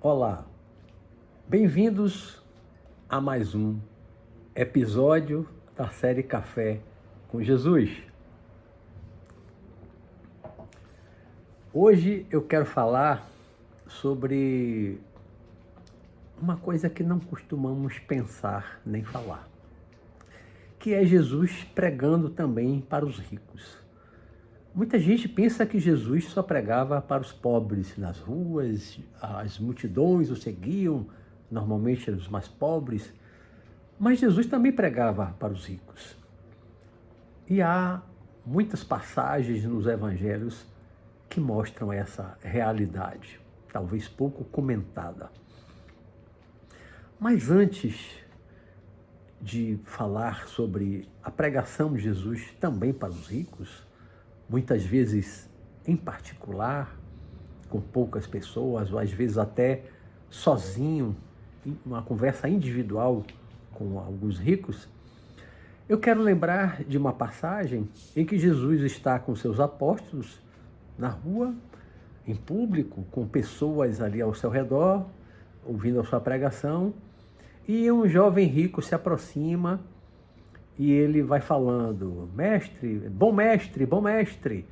Olá, bem-vindos a mais um episódio da série Café com Jesus. Hoje eu quero falar sobre uma coisa que não costumamos pensar nem falar, que é Jesus pregando também para os ricos. Muita gente pensa que Jesus só pregava para os pobres nas ruas, as multidões o seguiam, normalmente os mais pobres, mas Jesus também pregava para os ricos. E há muitas passagens nos evangelhos que mostram essa realidade, talvez pouco comentada. Mas antes de falar sobre a pregação de Jesus também para os ricos, muitas vezes em particular, com poucas pessoas, ou às vezes até sozinho, uma conversa individual com alguns ricos, eu quero lembrar de uma passagem em que Jesus está com seus apóstolos na rua, em público, com pessoas ali ao seu redor, ouvindo a sua pregação, e um jovem rico se aproxima e ele vai falando, mestre, bom mestre.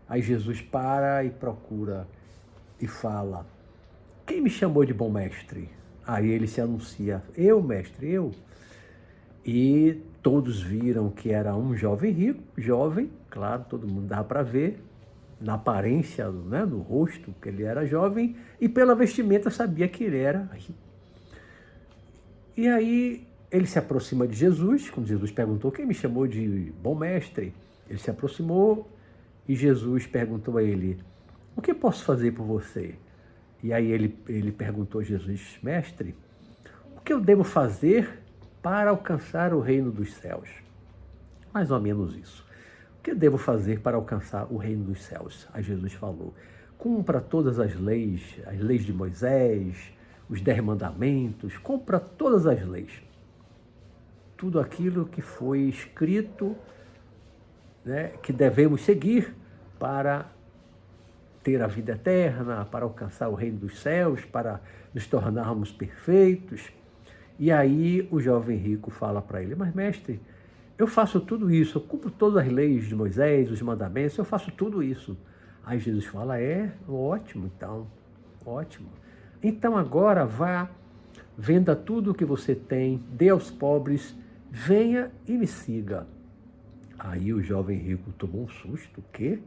Aí Jesus para e procura e fala, quem me chamou de bom mestre? Aí ele se anuncia, eu mestre, eu. E todos viram que era um jovem rico, jovem, claro, todo mundo dava para ver, na aparência, né, no rosto, que ele era jovem, e pela vestimenta sabia que ele era rico. E aí ele se aproxima de Jesus, quando Jesus perguntou, quem me chamou de bom mestre? Ele se aproximou e Jesus perguntou a ele, o que posso fazer por você? E aí ele perguntou a Jesus, mestre, o que eu devo fazer para alcançar o reino dos céus? Mais ou menos isso. O que eu devo fazer para alcançar o reino dos céus? Aí Jesus falou, cumpra todas as leis de Moisés, os 10 mandamentos, cumpra todas as leis. Tudo aquilo que foi escrito, né, que devemos seguir para ter a vida eterna, para alcançar o reino dos céus, para nos tornarmos perfeitos. E aí o jovem rico fala para ele, mas mestre, eu faço tudo isso, eu cumpro todas as leis de Moisés, os mandamentos, eu faço tudo isso. Aí Jesus fala, ótimo então, ótimo. Então agora vá, venda tudo o que você tem, dê aos pobres, venha e me siga. Aí o jovem rico tomou um susto, o quê?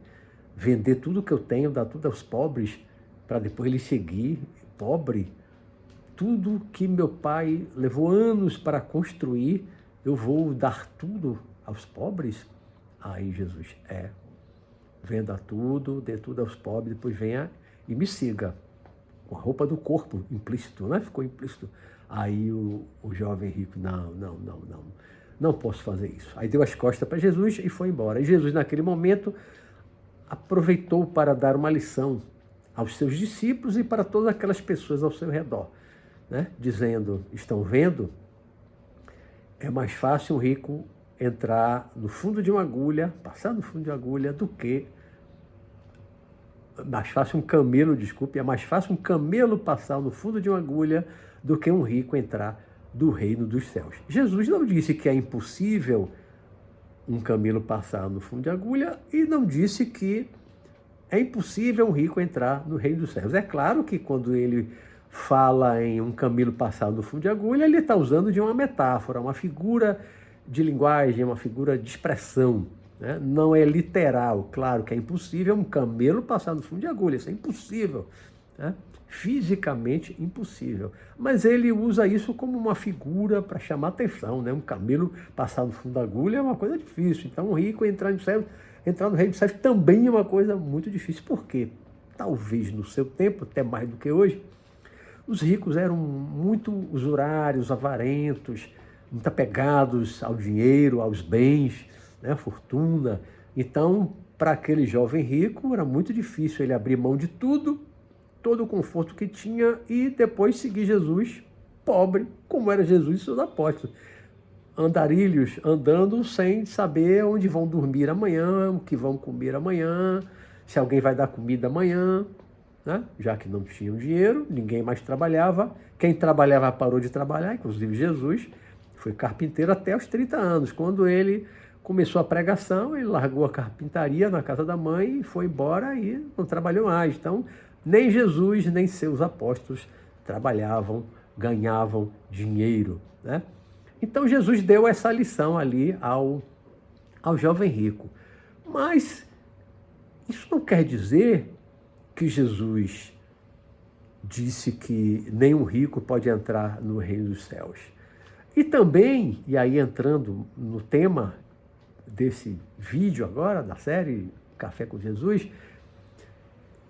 Vender tudo que eu tenho, dar tudo aos pobres, para depois ele seguir, pobre? Tudo que meu pai levou anos para construir, eu vou dar tudo aos pobres? Aí Jesus, venda tudo, dê tudo aos pobres, depois venha e me siga. Com a roupa do corpo, implícito, né? Ficou implícito. Aí o jovem rico, não posso fazer isso. Aí deu as costas para Jesus e foi embora. E Jesus, naquele momento, aproveitou para dar uma lição aos seus discípulos e para todas aquelas pessoas ao seu redor, né? Dizendo, estão vendo? É mais fácil um rico entrar no fundo de uma agulha, passar no fundo de uma agulha, do que é mais fácil um camelo passar no fundo de uma agulha do que um rico entrar do reino dos céus. Jesus não disse que é impossível um camelo passar no fundo de agulha e não disse que é impossível um rico entrar no reino dos céus. É claro que quando ele fala em um camelo passar no fundo de agulha, ele está usando de uma metáfora, uma figura de linguagem, uma figura de expressão. Né? Não é literal, claro que é impossível um camelo passar no fundo de agulha, isso é impossível, né? Fisicamente impossível. Mas ele usa isso como uma figura para chamar atenção, né? Um camelo passar no fundo da agulha é uma coisa difícil, então um rico entrar no reino dos céus também é uma coisa muito difícil. Por quê? Talvez no seu tempo, até mais do que hoje, os ricos eram muito usurários, avarentos, muito apegados ao dinheiro, aos bens, né, a fortuna. Então, para aquele jovem rico, era muito difícil ele abrir mão de tudo, todo o conforto que tinha, e depois seguir Jesus pobre, como era Jesus e seus apóstolos. Andarilhos, andando sem saber onde vão dormir amanhã, o que vão comer amanhã, se alguém vai dar comida amanhã. né? Já que não tinham dinheiro, ninguém mais trabalhava. Quem trabalhava parou de trabalhar, inclusive Jesus, foi carpinteiro até os 30 anos. Quando ele começou a pregação, ele largou a carpintaria na casa da mãe e foi embora e não trabalhou mais. Então, nem Jesus, nem seus apóstolos trabalhavam, ganhavam dinheiro, né? Então, Jesus deu essa lição ali ao jovem rico. Mas isso não quer dizer que Jesus disse que nenhum rico pode entrar no reino dos céus. E também, e aí entrando no tema desse vídeo agora, da série Café com Jesus,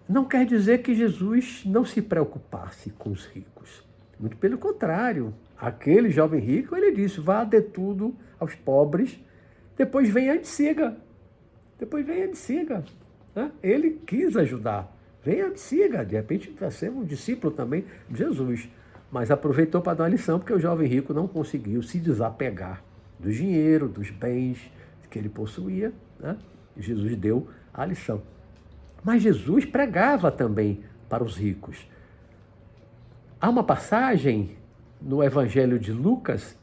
não quer dizer que Jesus não se preocupasse com os ricos. Muito pelo contrário, aquele jovem rico, ele disse, vá dê tudo aos pobres, depois venha e me siga. Depois venha e me siga. Né? Ele quis ajudar. Venha, me siga. De repente vai ser um discípulo também de Jesus. Mas aproveitou para dar uma lição, porque o jovem rico não conseguiu se desapegar do dinheiro, dos bens que ele possuía. Né? Jesus deu a lição. Mas Jesus pregava também para os ricos. Há uma passagem no Evangelho de Lucas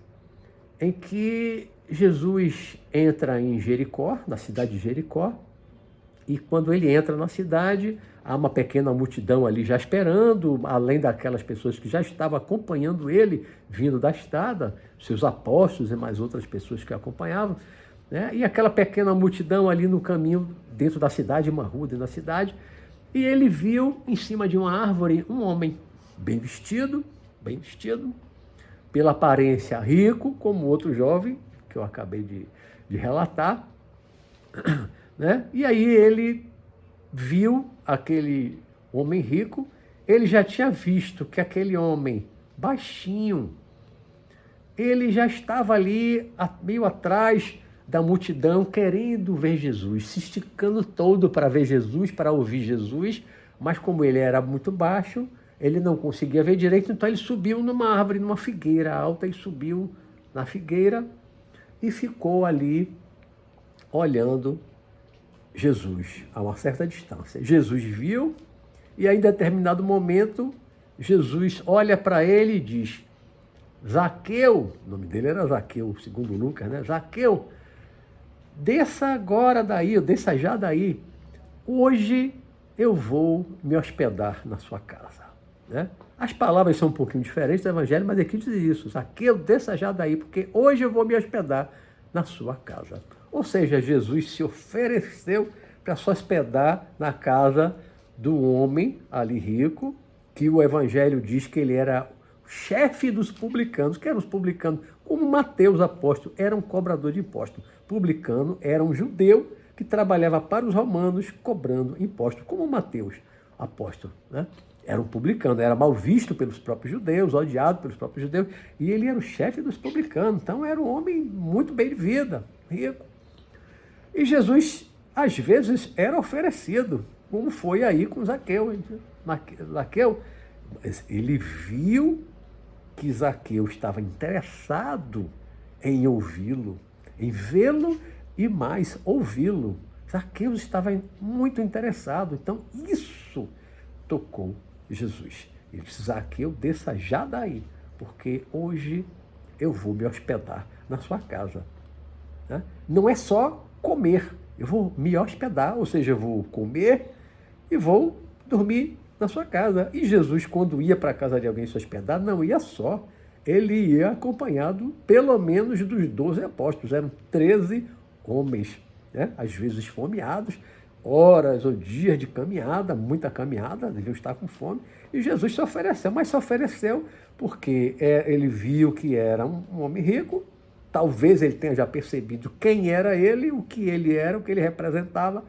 em que Jesus entra em Jericó, na cidade de Jericó, e quando ele entra na cidade, há uma pequena multidão ali já esperando, além daquelas pessoas que já estavam acompanhando ele, vindo da estrada, seus apóstolos e mais outras pessoas que acompanhavam, né? E aquela pequena multidão ali no caminho dentro da cidade, uma rua dentro da cidade, e ele viu em cima de uma árvore um homem bem vestido, pela aparência rico, como outro jovem, que eu acabei de relatar, né? E aí ele viu aquele homem rico, ele já tinha visto que aquele homem baixinho, ele já estava ali meio atrás da multidão, querendo ver Jesus, se esticando todo para ver Jesus, para ouvir Jesus, mas como ele era muito baixo, ele não conseguia ver direito, então ele subiu numa árvore, numa figueira alta, e subiu na figueira e ficou ali olhando Jesus a uma certa distância. Jesus viu e aí, em determinado momento, Jesus olha para ele e diz, Zaqueu, o nome dele era Zaqueu, segundo Lucas, né? Zaqueu, desça agora daí, desça já daí, hoje eu vou me hospedar na sua casa. Né? As palavras são um pouquinho diferentes do Evangelho, mas aqui diz isso, Zaqueu, desça já daí, porque hoje eu vou me hospedar na sua casa. Ou seja, Jesus se ofereceu para se hospedar na casa do homem ali rico, que o Evangelho diz que ele era o chefe dos publicanos. Que eram os publicanos? Como Mateus, apóstolo, era um cobrador de impostos. Publicano era um judeu que trabalhava para os romanos cobrando impostos, como Mateus, apóstolo, né? Era um publicano, era mal visto pelos próprios judeus, odiado pelos próprios judeus, e ele era o chefe dos publicanos, então era um homem muito bem de vida, rico. E Jesus, às vezes, era oferecido, como foi aí com Zaqueu. Zaqueu, ele viu que Zaqueu estava interessado em ouvi-lo, em vê-lo e mais ouvi-lo. Zaqueu estava muito interessado, então isso tocou Jesus. Ele disse, Zaqueu, desça já daí, porque hoje eu vou me hospedar na sua casa. Né? Não é só comer, eu vou me hospedar, ou seja, eu vou comer e vou dormir na sua casa. E Jesus, quando ia para a casa de alguém se hospedar, não ia só, ele ia acompanhado pelo menos dos 12 apóstolos, eram 13 homens, né? Às vezes esfomeados, horas ou dias de caminhada, muita caminhada, deviam estar com fome, e Jesus se ofereceu, mas se ofereceu porque ele viu que era um homem rico, talvez ele tenha já percebido quem era ele, o que ele era, o que ele representava.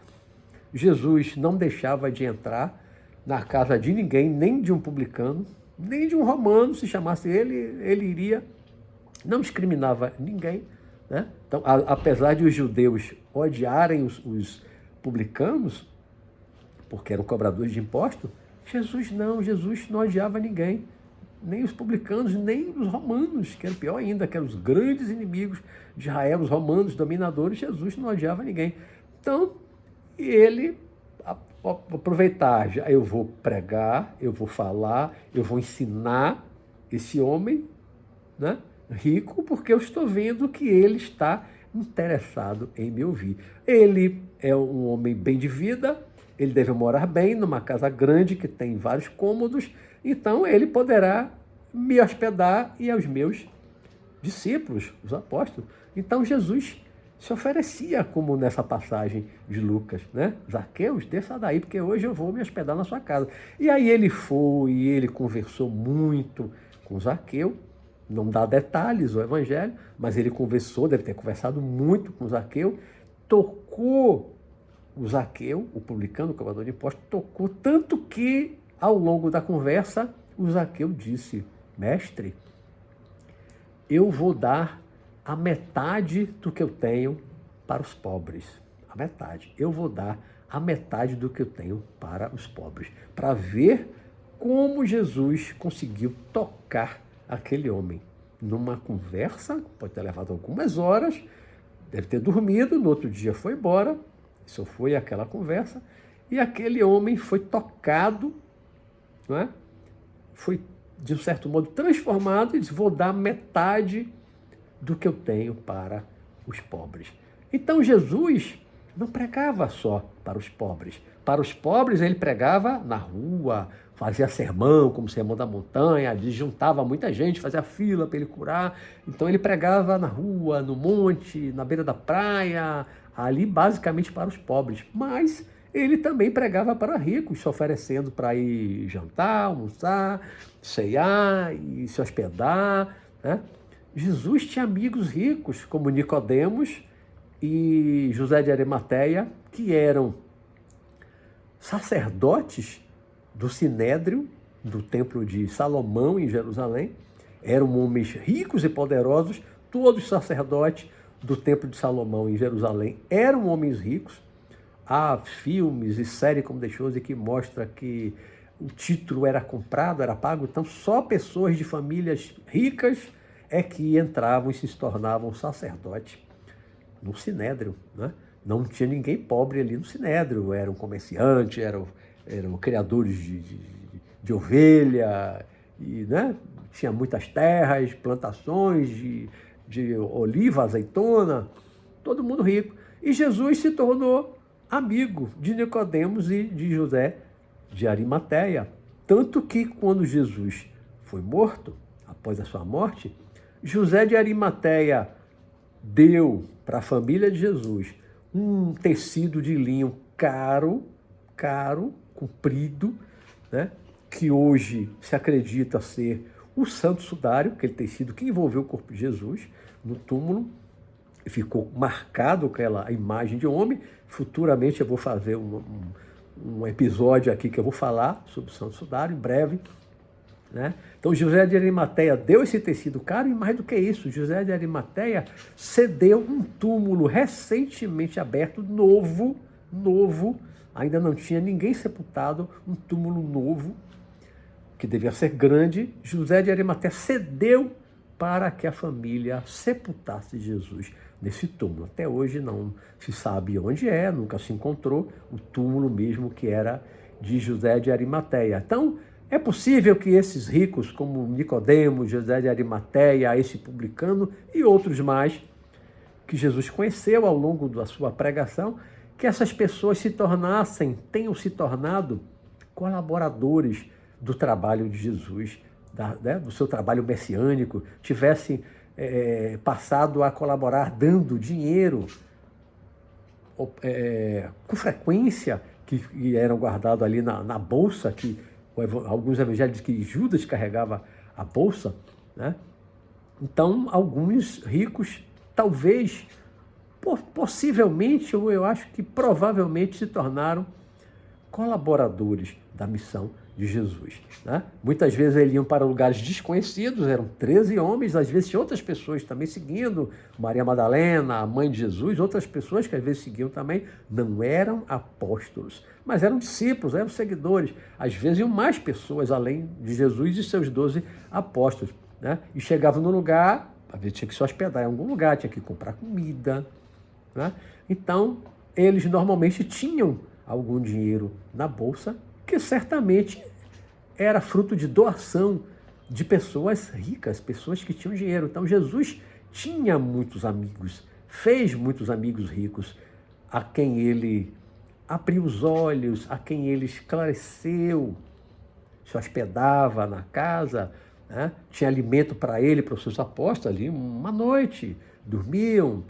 Jesus não deixava de entrar na casa de ninguém, nem de um publicano, nem de um romano, se chamasse ele iria, não discriminava ninguém. Né? Então, apesar de os judeus odiarem os publicanos, porque eram cobradores de impostos, Jesus não odiava ninguém, nem os publicanos, nem os romanos, que era pior ainda, que eram os grandes inimigos de Israel, os romanos dominadores. Jesus não odiava ninguém. Então, ele aproveitar, já eu vou pregar, eu vou falar, eu vou ensinar esse homem, né, rico, porque eu estou vendo que ele está interessado em me ouvir. Ele é um homem bem de vida, ele deve morar bem numa casa grande que tem vários cômodos, então ele poderá me hospedar e aos meus discípulos, os apóstolos. Então Jesus se oferecia, como nessa passagem de Lucas, né? Zaqueu, desça daí, porque hoje eu vou me hospedar na sua casa. E aí ele foi, e ele conversou muito com Zaqueu, não dá detalhes o evangelho, mas ele conversou, deve ter conversado muito com Zaqueu, tocou o Zaqueu, o publicano, o cobrador de impostos, tocou tanto que, ao longo da conversa, o Zaqueu disse: mestre, eu vou dar a metade do que eu tenho para os pobres. A metade. Eu vou dar a metade do que eu tenho para os pobres. Para ver como Jesus conseguiu tocar aquele homem. Numa conversa, pode ter levado algumas horas, deve ter dormido, no outro dia foi embora, isso foi aquela conversa, e aquele homem foi tocado, não é? Foi, de um certo modo, transformado e disse: vou dar metade do que eu tenho para os pobres. Então Jesus não pregava só para os pobres. Para os pobres ele pregava na rua, fazia sermão, como sermão da montanha, juntava muita gente, fazia fila para ele curar. Então ele pregava na rua, no monte, na beira da praia, ali basicamente para os pobres. Mas ele também pregava para ricos, se oferecendo para ir jantar, almoçar, ceiar e se hospedar, né? Jesus tinha amigos ricos, como Nicodemos e José de Arimateia, que eram sacerdotes do Sinédrio, do Templo de Salomão, em Jerusalém. Eram homens ricos e poderosos, todos sacerdotes do Templo de Salomão, em Jerusalém. Eram homens ricos. Há filmes e séries como The Chosen que mostra que o título era comprado, era pago. Então, só pessoas de famílias ricas é que entravam e se tornavam sacerdotes no Sinédrio, né? Não tinha ninguém pobre ali no Sinédrio, eram comerciantes, eram criadores de ovelha, e, né? Tinha muitas terras, plantações de oliva, azeitona, todo mundo rico. E Jesus se tornou amigo de Nicodemos e de José de Arimateia. Tanto que quando Jesus foi morto, após a sua morte, José de Arimateia deu para a família de Jesus um tecido de linho caro, comprido, né? Que hoje se acredita ser o Santo Sudário, aquele tecido que envolveu o corpo de Jesus no túmulo, e ficou marcado aquela imagem de homem. Futuramente eu vou fazer um episódio aqui que eu vou falar sobre o Santo Sudário, em breve, né? Então José de Arimateia deu esse tecido caro, e mais do que isso, José de Arimateia cedeu um túmulo recentemente aberto, novo, ainda não tinha ninguém sepultado, um túmulo novo, que devia ser grande. José de Arimateia cedeu para que a família sepultasse Jesus nesse túmulo. Até hoje não se sabe onde é, nunca se encontrou o túmulo mesmo que era de José de Arimateia. Então, é possível que esses ricos, como Nicodemos, José de Arimateia, esse publicano e outros mais, que Jesus conheceu ao longo da sua pregação, que essas pessoas tenham se tornado colaboradores do trabalho de Jesus, do seu trabalho messiânico, tivessem passado a colaborar dando dinheiro com frequência, que eram guardados ali na bolsa, que alguns evangelhos dizem que Judas carregava a bolsa, né? Então, alguns ricos, talvez, possivelmente, ou eu acho que provavelmente se tornaram colaboradores da missão de Jesus, né? Muitas vezes eles iam para lugares desconhecidos, eram 13 homens, às vezes tinha outras pessoas também seguindo, Maria Madalena, a mãe de Jesus, outras pessoas que às vezes seguiam também, não eram apóstolos, mas eram discípulos, eram seguidores. Às vezes iam mais pessoas além de Jesus e seus 12 apóstolos, né? E chegavam no lugar, às vezes tinha que se hospedar em algum lugar, tinha que comprar comida, né? Então, eles normalmente tinham algum dinheiro na bolsa, que certamente era fruto de doação de pessoas ricas, pessoas que tinham dinheiro. Então Jesus tinha muitos amigos, fez muitos amigos ricos, a quem ele abriu os olhos, a quem ele esclareceu, se hospedava na casa, né? Tinha alimento para ele, para os seus apóstolos ali, uma noite, dormiam,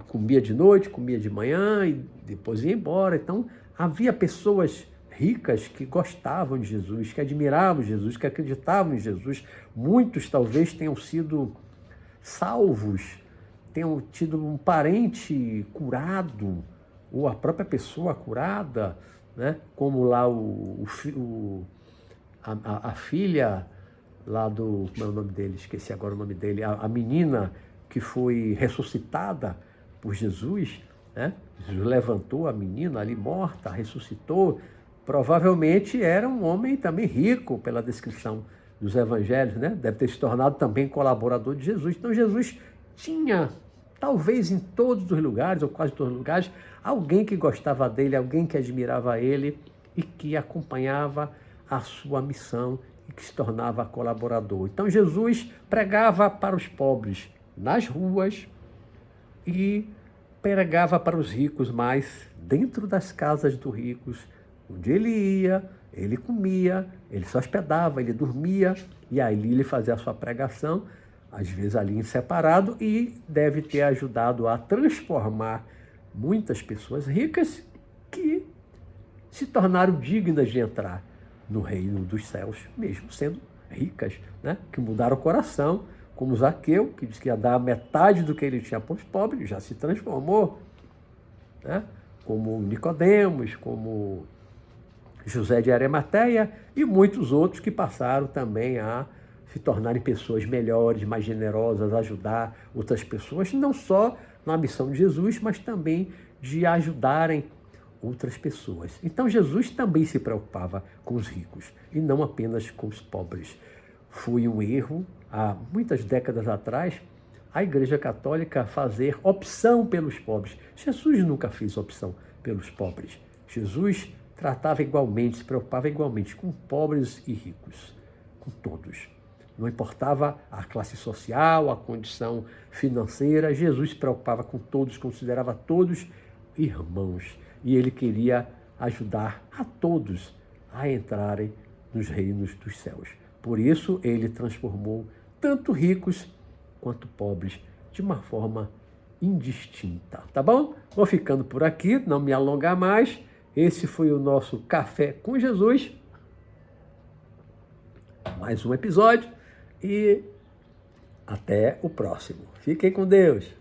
comia de noite, comia de manhã e depois ia embora. Então havia pessoas ricas que gostavam de Jesus, que admiravam Jesus, que acreditavam em Jesus. Muitos talvez tenham sido salvos, tenham tido um parente curado, ou a própria pessoa curada, né? Como lá a filha lá do... Como é o nome dele? Esqueci agora o nome dele. A menina que foi ressuscitada por Jesus, né? Jesus levantou a menina ali morta, ressuscitou. Provavelmente era um homem também rico, pela descrição dos evangelhos, né? Deve ter se tornado também colaborador de Jesus. Então Jesus tinha, talvez em todos os lugares, ou quase todos os lugares, alguém que gostava dele, alguém que admirava ele e que acompanhava a sua missão e que se tornava colaborador. Então Jesus pregava para os pobres nas ruas e pregava para os ricos, mas dentro das casas dos ricos, onde ele ia, ele comia, ele se hospedava, ele dormia, e ali ele fazia a sua pregação, às vezes ali em separado, e deve ter ajudado a transformar muitas pessoas ricas que se tornaram dignas de entrar no reino dos céus, mesmo sendo ricas, né? Que mudaram o coração, como Zaqueu, que disse que ia dar metade do que ele tinha para os pobres, já se transformou, né? Como Nicodemos, como José de Arimateia e muitos outros que passaram também a se tornarem pessoas melhores, mais generosas, ajudar outras pessoas, não só na missão de Jesus, mas também de ajudarem outras pessoas. Então Jesus também se preocupava com os ricos e não apenas com os pobres. Foi um erro, há muitas décadas atrás, a Igreja Católica fazer opção pelos pobres. Jesus nunca fez opção pelos pobres. Jesus tratava igualmente, se preocupava igualmente com pobres e ricos, com todos. Não importava a classe social, a condição financeira, Jesus se preocupava com todos, considerava todos irmãos. E ele queria ajudar a todos a entrarem nos reinos dos céus. Por isso, ele transformou tanto ricos quanto pobres de uma forma indistinta. Tá bom? Vou ficando por aqui, não me alongar mais. Esse foi o nosso Café com Jesus. Mais um episódio e até o próximo. Fiquem com Deus.